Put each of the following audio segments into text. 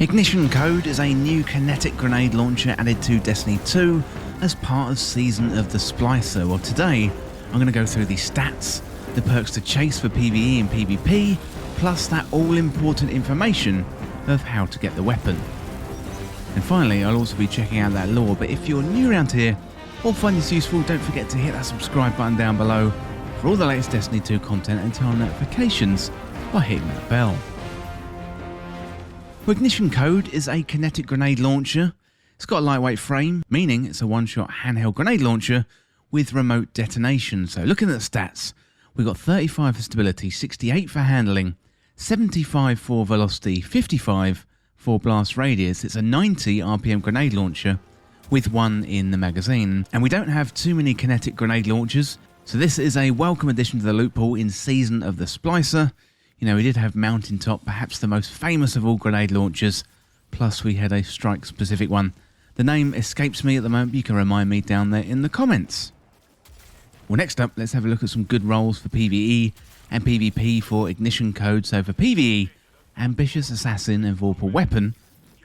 Ignition Code is a new kinetic grenade launcher added to Destiny 2 as part of Season of the Splicer. Well, today I'm going to go through the stats, the perks to chase for PVE and PVP, plus that all-important information of how to get the weapon. And finally, I'll also be checking out that lore, but if you're new around here or find this useful, don't forget to hit that subscribe button down below for all the latest Destiny 2 content and turn on notifications by hitting that bell. Well, Ignition Code is a kinetic grenade launcher. It's got a lightweight frame, meaning it's a one-shot handheld grenade launcher with remote detonation. So looking at the stats, we've got 35 for stability, 68 for handling, 75 for velocity, 55 for blast radius. It's a 90 RPM grenade launcher with one in the magazine. And we don't have too many kinetic grenade launchers, so this is a welcome addition to the loot pool in Season of the Splicer. You know, we did have Mountaintop, perhaps the most famous of all grenade launchers, plus we had a strike-specific one. The name escapes me at the moment, but you can remind me down there in the comments. Well, next up, let's have a look at some good roles for PvE and PvP for Ignition Code. So for PvE, Ambitious Assassin and Vorpal Weapon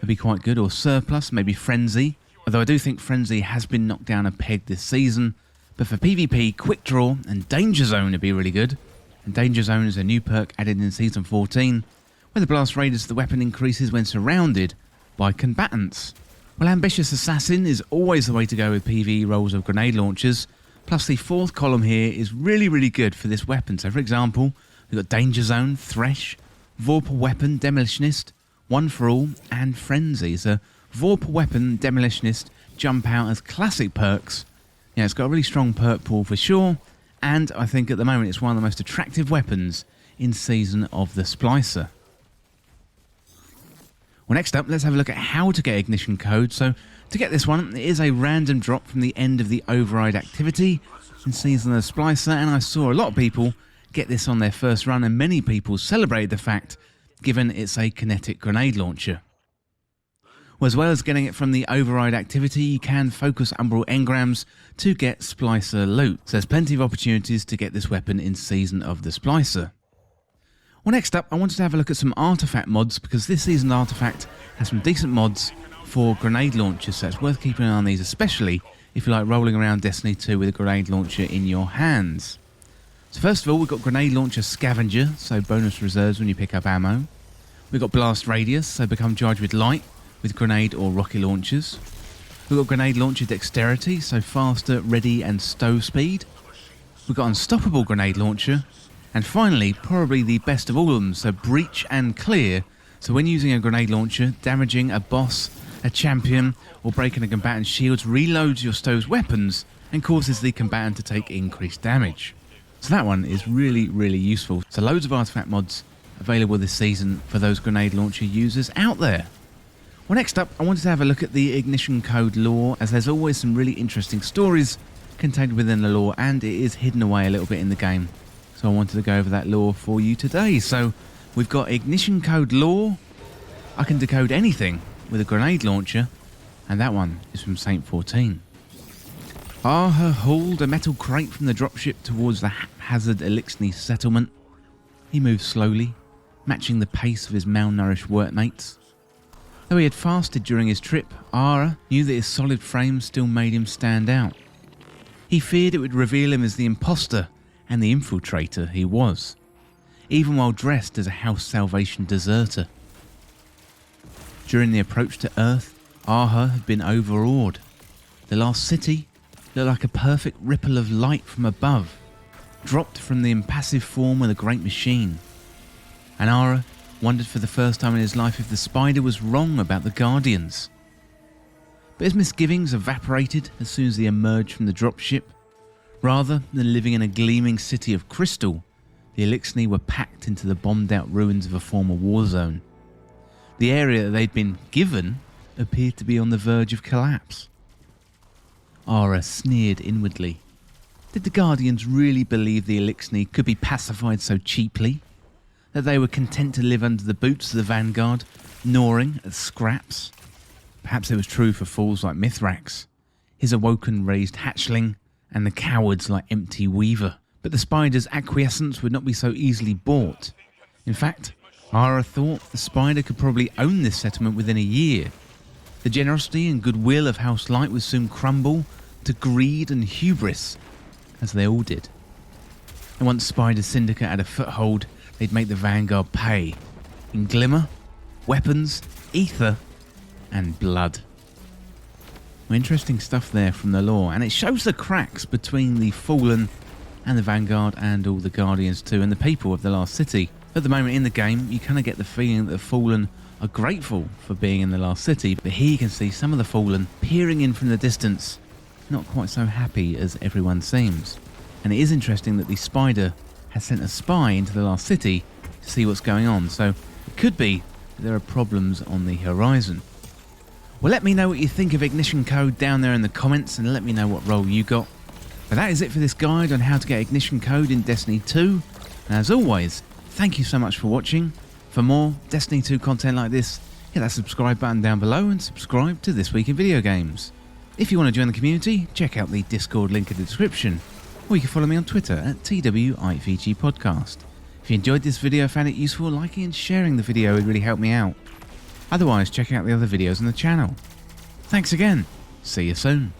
would be quite good, or Surplus, maybe Frenzy. Although I do think Frenzy has been knocked down a peg this season. But for PvP, Quick Draw and Danger Zone would be really good. And Danger Zone is a new perk added in Season 14, where the blast radius of the weapon increases when surrounded by combatants. Well, Ambitious Assassin is always the way to go with PvE roles of grenade launchers, plus the fourth column here is really good for this weapon. So for example, we've got Danger Zone, Thresh, Vorpal Weapon, Demolitionist, One for All, and Frenzy. So Vorpal Weapon, Demolitionist jump out as classic perks. Yeah, it's got a really strong perk pool for sure, and I think at the moment it's one of the most attractive weapons in Season of the Splicer. Well, next up, let's have a look at how to get Ignition Code. So to get this one, it is a random drop from the end of the override activity in Season of the Splicer, and I saw a lot of people get this on their first run, and many people celebrated the fact, given it's a kinetic grenade launcher. Well, as well as getting it from the override activity, you can focus Umbral engrams to get Splicer loot. So there's plenty of opportunities to get this weapon in Season of the Splicer. Well, next up, I wanted to have a look at some artifact mods, because this season's artifact has some decent mods for grenade launchers, so it's worth keeping an eye on these, especially if you like rolling around Destiny 2 with a grenade launcher in your hands. So first of all, we've got Grenade Launcher Scavenger, so bonus reserves when you pick up ammo. We've got Blast Radius, so become charged with light with grenade or rocket launchers. We've got Grenade Launcher Dexterity, so faster, ready and stow speed. We've got Unstoppable Grenade Launcher. And finally, probably the best of all of them, so Breach and Clear. So when using a grenade launcher, damaging a boss, a champion, or breaking a combatant's shields reloads your stow's weapons and causes the combatant to take increased damage. So that one is really useful. So loads of artifact mods available this season for those grenade launcher users out there. Well, next up, I wanted to have a look at the Ignition Code lore, as there's always some really interesting stories contained within the lore, and it is hidden away a little bit in the game. So I wanted to go over that lore for you today. So we've got Ignition Code lore. I can decode anything with a grenade launcher, and that one is from Saint 14. Arha hauled a metal crate from the dropship towards the haphazard Elixni settlement. He moved slowly, matching the pace of his malnourished workmates. Though he had fasted during his trip, Ara knew that his solid frame still made him stand out. He feared it would reveal him as the imposter and the infiltrator he was, even while dressed as a House Salvation deserter. During the approach to Earth, Arha had been overawed. The last city looked like a perfect ripple of light from above, dropped from the impassive form of the great machine. And Ara wondered for the first time in his life if the spider was wrong about the Guardians. But his misgivings evaporated as soon as he emerged from the dropship. Rather than living in a gleaming city of crystal, the Elixni were packed into the bombed-out ruins of a former war zone. The area that they'd been given appeared to be on the verge of collapse. Ara sneered inwardly. Did the Guardians really believe the Elixni could be pacified so cheaply? That they were content to live under the boots of the Vanguard, gnawing at scraps? Perhaps it was true for fools like Mithrax, his awoken raised hatchling, and the cowards like Empty Weaver. But the spider's acquiescence would not be so easily bought. In fact, Ara thought the Spider could probably own this settlement within a year. The generosity and goodwill of House Light would soon crumble to greed and hubris, as they all did. And once Spider's syndicate had a foothold, they'd make the Vanguard pay. In glimmer, weapons, ether, and blood. Well, interesting stuff there from the lore, and it shows the cracks between the Fallen and the Vanguard and all the Guardians too, and the people of the Last City. At the moment in the game, you kind of get the feeling that the Fallen are grateful for being in the Last City, but here you can see some of the Fallen peering in from the distance, not quite so happy as everyone seems. And it is interesting that the Spider has sent a spy into the Last City to see what's going on, so it could be that there are problems on the horizon. Well, let me know what you think of Ignition Code down there in the comments, and let me know what role you got. But that is it for this guide on how to get Ignition Code in Destiny 2. And as always, thank you so much for watching. For more Destiny 2 content like this, hit that subscribe button down below and subscribe to This Week in Video Games. If you want to join the community, check out the Discord link in the description, or you can follow me on Twitter at TWIVG Podcast. If you enjoyed this video, found it useful, liking and sharing the video would really help me out. Otherwise, check out the other videos on the channel. Thanks again. See you soon.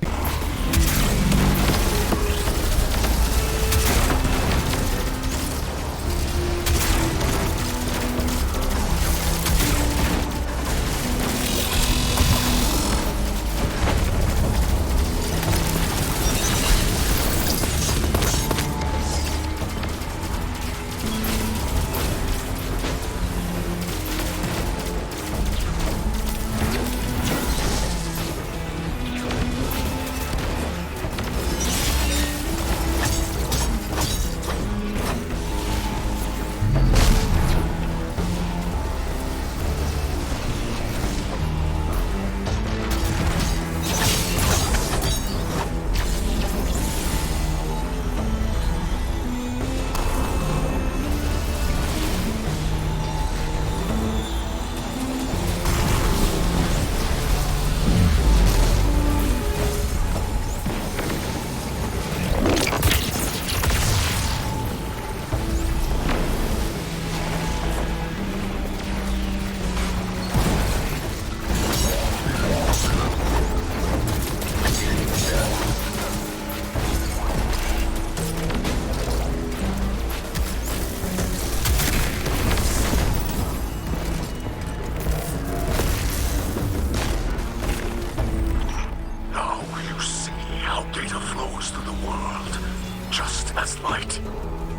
as light.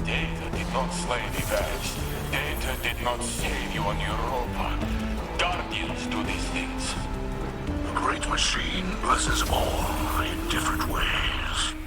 Data did not slay the Vast. Data did not save you on Europa. Guardians do these things. The great machine blesses all in different ways.